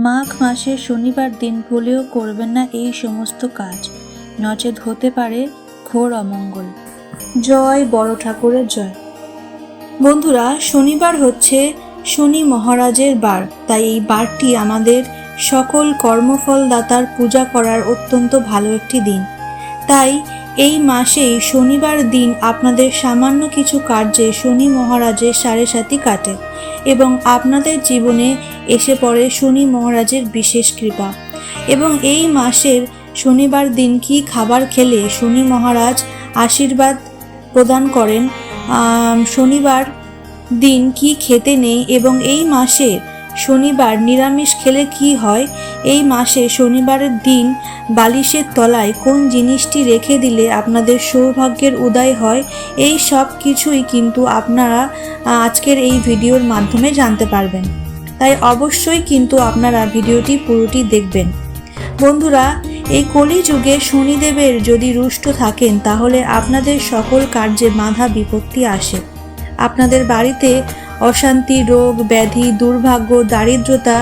মাঘ মাসের শনিবার দিন ভুলেও করবেন না এই সমস্ত কাজ, নচেৎ হতে পারে ঘোর অমঙ্গল। জয় বড় ঠাকুরের জয়। বন্ধুরা, শনিবার হচ্ছে শনি মহারাজের বার, তাই এই বারটি আমাদের সকল কর্মফলদাতার পূজা করার অত্যন্ত ভালো একটি দিন। তাই এই মাসেই শনিবার দিন আপনাদের সামান্য কিছু কার্যে শনি মহারাজের সাড়ে সাতি কাটে এবং আপনাদের জীবনে এসে পড়ে শনি মহারাজের বিশেষ কৃপা। এবং এই মাসের শনিবার দিন কি খাবার খেলে শনি মহারাজ আশীর্বাদ প্রদান করেন, শনিবার দিন কি খেতে নেই এবং এই মাসে শনিবার নিরামিষ খেলে কি হয়, এই মাসে শনিবারের দিন বালিশের তলায় কোন জিনিসটি রেখে দিলে আপনাদের সৌভাগ্যের উদয় হয়, এই সব কিছুই কিন্তু আপনারা আজকের এই ভিডিওর মাধ্যমে জানতে পারবেন। তাই অবশ্যই কিন্তু আপনারা ভিডিওটি পুরোটি দেখবেন। বন্ধুরা, এই কলিযুগে শনিদেবের যদি রুষ্ট থাকেন তাহলে আপনাদের সকল কার্যে বাধা বিপত্তি আসে। আপনাদের বাড়িতে অশান্তি, রোগ ব্যাধি, দুর্ভাগ্য, দারিদ্রতা,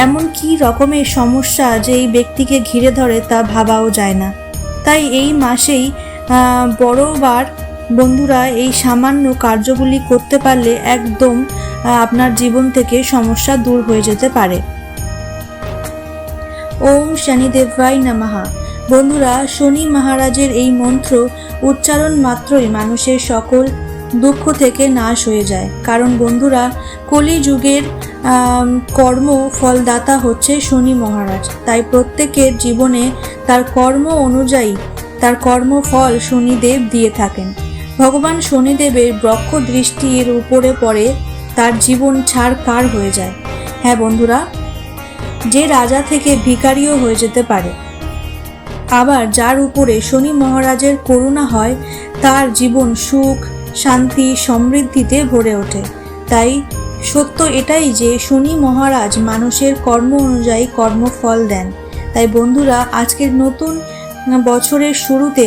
এমন কি রকমের সমস্যা যে এই ব্যক্তিকে ঘিরে ধরে তা ভাবাও যায় না। তাই এই মাসেই বড়বার বন্ধুরা এই সামান্য কার্যগুলি করতে পারলে একদম আপনার জীবন থেকে সমস্যা দূর হয়ে যেতে পারে। ওম শনিদেবায় নমঃ। বন্ধুরা, শনি মহারাজের এই মন্ত্র উচ্চারণ মাত্রই মানুষের সকল দুঃখ থেকে নাশ হয়ে যায়। কারণ বন্ধুরা, কলিযুগের কর্ম ফলদাতা হচ্ছে শনি মহারাজ। তাই প্রত্যেকের জীবনে তার কর্ম অনুযায়ী তার কর্মফল শনিদেব দিয়ে থাকেন। ভগবান শনিদেবের বক্র দৃষ্টি এর উপরে পড়ে তার জীবন ছাড়কার হয়ে যায়। হ্যাঁ বন্ধুরা, যে রাজা থেকে ভিখারিও হয়ে যেতে পারে। আবার যার উপরে শনি মহারাজের করুণা হয় তার জীবন সুখ, শান্তি, সমৃদ্ধিতে ভরে ওঠে। তাই সত্য এটাই যে শনি মহারাজ মানুষের কর্ম অনুযায়ী কর্মফল দেন। তাই বন্ধুরা, আজকের নতুন বছরের শুরুতে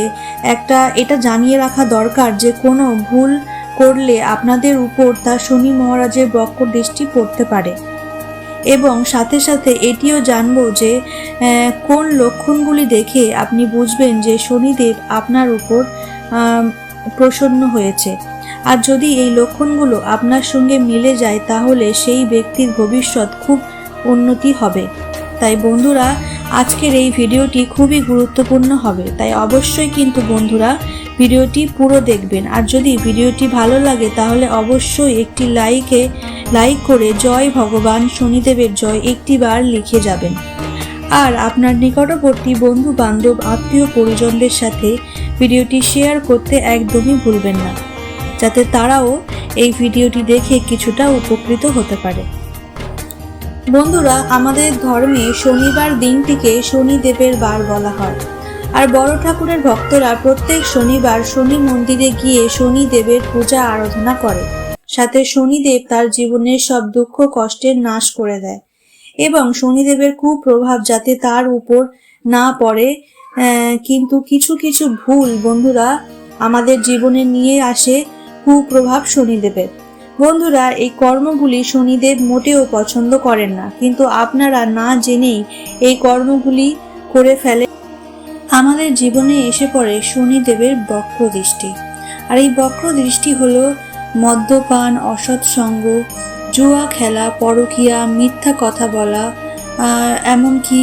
এটা জানিয়ে রাখা দরকার যে কোনো ভুল করলে আপনাদের উপর তা শনি মহারাজের বক্র দৃষ্টি পড়তে পারে। এবং সাথে সাথে এটিও জানবো যে কোন লক্ষণগুলি দেখে আপনি বুঝবেন যে শনিদেব আপনার উপর প্রসন্ন হয়েছে। আর যদি এই লক্ষণগুলো আপনার সঙ্গে মিলে যায় তাহলে সেই ব্যক্তির ভবিষ্যৎ খুব উন্নতি হবে। তাই বন্ধুরা, আজকের এই ভিডিওটি খুবই গুরুত্বপূর্ণ হবে। তাই অবশ্যই কিন্তু বন্ধুরা ভিডিওটি পুরো দেখবেন। আর যদি ভিডিওটি ভালো লাগে তাহলে অবশ্যই একটি লাইক করে জয় ভগবান শনিদেবের জয় একটিবার লিখে যাবেন। আর আপনার নিকটবর্তী বন্ধু বান্ধব, আত্মীয় পরিজনদের সাথে ভিডিওটি শেয়ার করতে একদমই ভুলবেন না, যাতে তারাও এই ভিডিওটি দেখে কিছুটা উপকৃত হতে পারে। বন্ধুরা, আমাদের ধর্মে শনিবার দিনটিকে শনিদেবের বার বলা হয়। আর বড় ঠাকুরের ভক্তরা প্রত্যেক শনিবার শনি মন্দিরে গিয়ে শনিদেবের পূজা আরাধনা করে। সাথে শনিদেব তার জীবনের সব দুঃখ কষ্টের নাশ করে দেয় এবং শনিদেবের কুপ্রভাব যাতে তার উপর না পড়ে। কিন্তু কিছু কিছু ভুল বন্ধুরা আমাদের জীবনে নিয়ে আসে কুপ্রভাব শনিদেবের। বন্ধুরা, এই কর্মগুলি শনিদেব মোটেও পছন্দ করেন না, কিন্তু আপনারা না জেনেই এই কর্মগুলি করে ফেলে। আমাদের জীবনে এসে পড়ে শনিদেবের বক্র দৃষ্টি। আর এই বক্র দৃষ্টি হলো মদ্যপান, অসৎসঙ্গ, জুয়া খেলা, পরকীয়া, মিথ্যা কথা বলা, এমনকি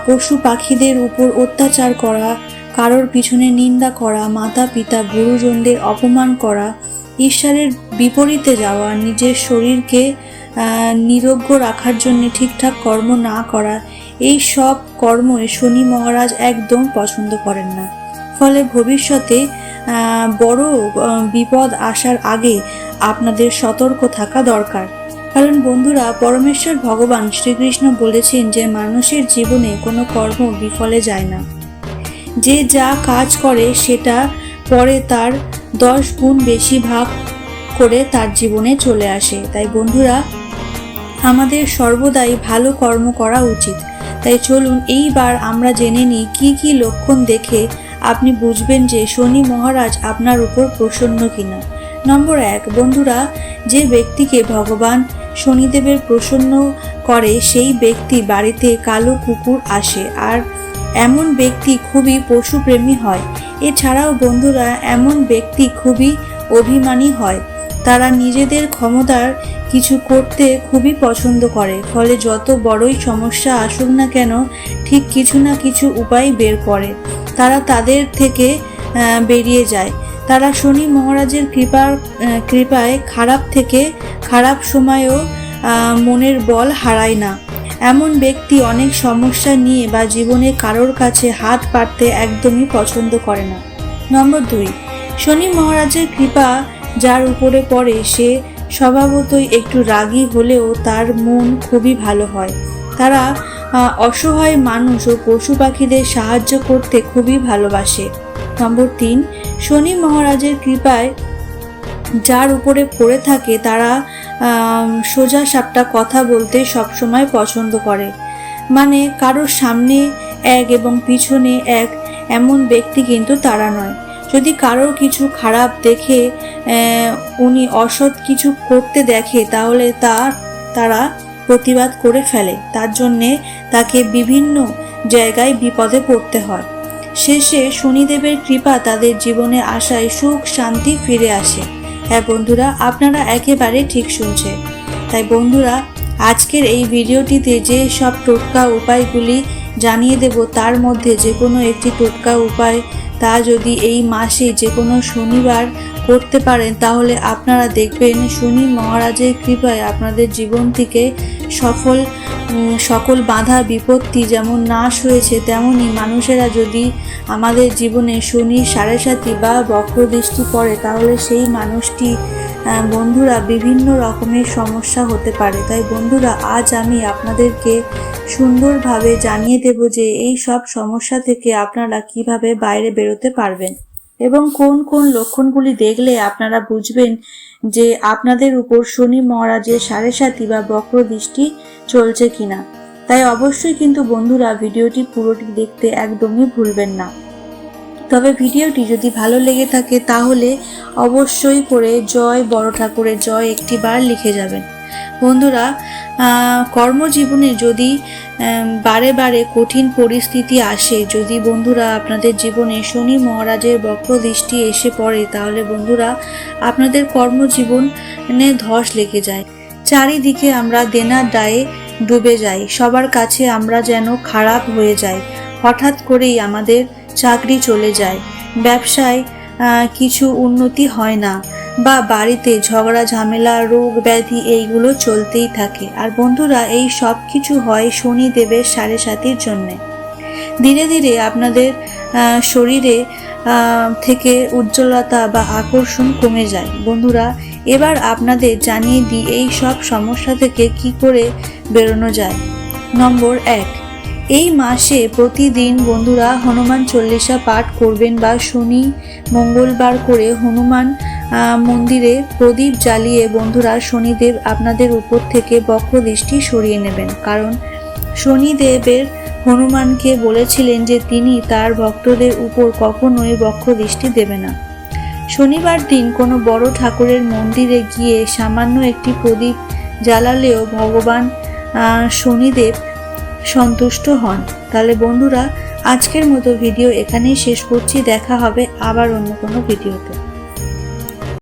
পশু পাখিদের উপর অত্যাচার করা, কারোর পিছনে নিন্দা করা, মাতা পিতা গুরুজনদের অপমান করা, ঈশ্বরের বিপরীতে যাওয়া, নিজের শরীরকে নিরোগ্য রাখার জন্য ঠিকঠাক কর্ম না করা, এই সব কর্মই শনি মহারাজ একদম পছন্দ করেন না। ফলে ভবিষ্যতে বড় বিপদ আসার আগে আপনাদের সতর্ক থাকা দরকার। কারণ বন্ধুরা, পরমেশ্বর ভগবান শ্রীকৃষ্ণ বলেছেন যে মানুষের জীবনে কোনো কর্ম বিফলে যায় না। যে যা কাজ করে সেটা পরে তার 10 গুণ বেশি ভাগ করে তার জীবনে চলে আসে। তাই বন্ধুরা, আমাদের সর্বদাই ভালো কর্ম করা উচিত। তাই চলুন এইবার আমরা জেনে নিই কি কি লক্ষণ দেখে আপনি বুঝবেন যে শনি মহারাজ আপনার উপর প্রসন্ন কিনা। নম্বর 1, বন্ধুরা, যে ব্যক্তিকে ভগবান শনিদেবের প্রসন্ন করে সেই ব্যক্তি বাড়িতে কালো কুকুর আসে, আর এমন ব্যক্তি খুবই পশুপ্রেমী হয়। এছাড়াও বন্ধুরা এমন ব্যক্তি খুবই অভিমানী হয়। তারা নিজেদের ক্ষমতার কিছু করতে খুবই পছন্দ করে, ফলে যত বড়ই সমস্যা আসুক না কেন ঠিক কিছু না কিছু উপায় বের করে তারা তাদের থেকে বেরিয়ে যায়। তারা শনি মহারাজের কৃপায় খারাপ থেকে খারাপ সময়েও মনের বল হারায় না। এমন ব্যক্তি অনেক সমস্যা নিয়ে বা জীবনে কারোর কাছে হাত পাততে একদমই পছন্দ করে না। নম্বর 2, শনি মহারাজের কৃপা যার উপরে পড়ে সে স্বভাবতই একটু রাগী হলেও তার মন খুবই ভালো হয়। তারা অসহায় মানুষ ও পশু পাখিদের সাহায্য করতে খুবই ভালোবাসে। নম্বর 3, শনি মহারাজের কৃপায় যার উপরে পড়ে থাকে তারা সোজা সাপটা কথা বলতে সবসময় পছন্দ করে। মানে কারোর সামনে এক এবং পিছনে এক এমন ব্যক্তি কিন্তু তারা নয়। যদি কারোর কিছু খারাপ দেখে উনি অসৎ কিছু করতে দেখে তাহলে তারা প্রতিবাদ করে ফেলে। তার জন্যে তাকে বিভিন্ন জায়গায় বিপদে পড়তে হয়। শেষে শনিদেবের কৃপা তাদের জীবনে আসায় সুখ শান্তি ফিরে আসে। হ্যাঁ বন্ধুরা, আপনারা একেবারে ঠিক শুনছেন। তাই বন্ধুরা, আজকের এই ভিডিওটিতে যে সব টোটকা উপায়গুলি জানিয়ে দেব তার মধ্যে যে কোনো একটি টোটকা উপায় তা যদি এই মাসে যে কোনো শনিবার করতে পারেন তাহলে আপনারা দেখবেন শনি মহারাজের কৃপায় আপনাদের জীবন থেকে সকল বাধা বিপত্তি যেমন নাশ হয়েছে, তেমনি মানুষেরা যদি আমাদের জীবনে শনি সাড়ে সাতি বা বক্রদৃষ্টি পড়ে তাহলে সেই মানুষটি বন্ধুরা বিভিন্ন রকমের সমস্যা হতে পারে। তাই বন্ধুরা, আজ আমি আপনাদেরকে সুন্দরভাবে জানিয়ে দেব যে এই সব সমস্যা থেকে আপনারা কিভাবে বাইরে বেরোতে পারবেন এবং কোন কোন লক্ষণগুলি দেখলে আপনারা বুঝবেন যে আপনাদের উপর শনি মহারাজের সাড়ে সাতি বা বক্রদৃষ্টি চলছে কিনা। তাই অবশ্যই কিন্তু বন্ধুরা ভিডিওটি পুরোটি দেখতে একদমই ভুলবেন না। তবে ভিডিওটি যদি ভালো লেগে থাকে তাহলে অবশ্যই করে জয় বড় ঠাকুরের জয় একটি বার লিখে যাবেন। বন্ধুরা, কর্মজীবনে যদি বারে বারে কঠিন পরিস্থিতি আসে, যদি বন্ধুরা আপনাদের জীবনে শনি মহারাজের বক্রদৃষ্টি এসে পড়ে তাহলে বন্ধুরা আপনাদের কর্মজীবনে ধস লেগে যায়। চারিদিকে আমরা দেনার দায়ে ডুবে যাই, সবার কাছে আমরা যেন খারাপ হয়ে যাই। হঠাৎ করেই আমাদের চাকরি চলে যায়, ব্যবসায় কিছু উন্নতি হয় না, বা বাড়িতে ঝগড়া ঝামেলা রোগ ব্যাধি এইগুলো চলতেই থাকে। আর বন্ধুরা, এই সব কিছু হয় শনিদেবের সাড়ে সাতির জন্যে। ধীরে ধীরে আপনাদের শরীরে থেকে উজ্জ্বলতা বা আকর্ষণ কমে যায়। বন্ধুরা, এবার আপনাদের জানিয়ে দিই এই সব সমস্যা থেকে কি করে বেরোনো যায়। নম্বর 1, এই মাসে প্রতিদিন বন্ধুরা হনুমান চল্লিশা পাঠ করবেন বা শনি মঙ্গলবার করে হনুমান মন্দিরে প্রদীপ জ্বালিয়ে বন্ধুরা শনিদেব আপনাদের উপর থেকে বক্রদৃষ্টি সরিয়ে নেবেন। কারণ শনিদেবের হনুমানকে বলেছিলেন যে তিনি তার ভক্তদের উপর কখনোই বক্রদৃষ্টি দেবে না। শনিবার দিন কোনো বড় ঠাকুরের মন্দিরে গিয়ে সামান্য একটি প্রদীপ জ্বালালেও ভগবান শনিদেব সন্তুষ্ট হন। তাহলে বন্ধুরা, আজকের মতো ভিডিও এখানেই শেষ করছি। দেখা হবে আবার অন্য কোনো ভিডিওতে।